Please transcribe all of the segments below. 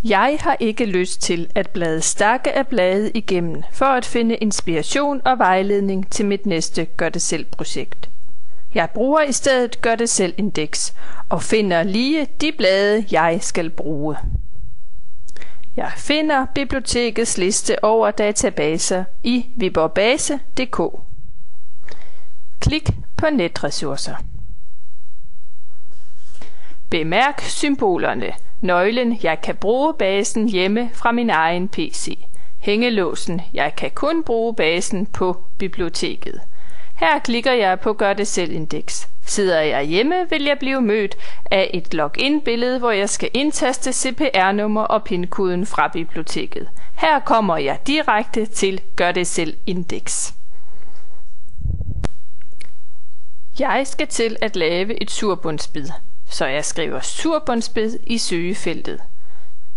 Jeg har ikke lyst til at blade stakke af blade igennem for at finde inspiration og vejledning til mit næste gør-det-selv-projekt. Jeg bruger i stedet gør-det-selv-indeks og finder lige de blade, jeg skal bruge. Jeg finder bibliotekets liste over databaser i viborgbase.dk. Klik på netressourcer. Bemærk symbolerne. Nøglen, jeg kan bruge basen hjemme fra min egen PC. Hængelåsen, jeg kan kun bruge basen på biblioteket. Her klikker jeg på Gør det selv-indeks. Sidder jeg hjemme, vil jeg blive mødt af et login-billede, hvor jeg skal indtaste CPR-nummer og PIN-koden fra biblioteket. Her kommer jeg direkte til Gør det selv-indeks. Jeg skal til at lave et surbundsbid, så jeg skriver surbundsbid i søgefeltet.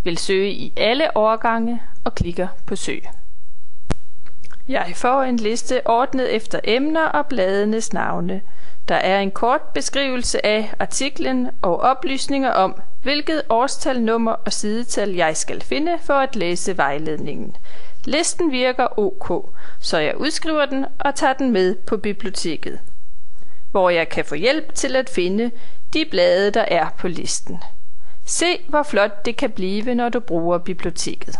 Vil søge i alle årgange og klikker på søg. Jeg får en liste ordnet efter emner og bladenes navne. Der er en kort beskrivelse af artiklen og oplysninger om, hvilket årstal, nummer og sidetal jeg skal finde for at læse vejledningen. Listen virker OK, så jeg udskriver den og tager den med på biblioteket, hvor jeg kan få hjælp til at finde de blade, der er på listen. Se, hvor flot det kan blive, når du bruger biblioteket.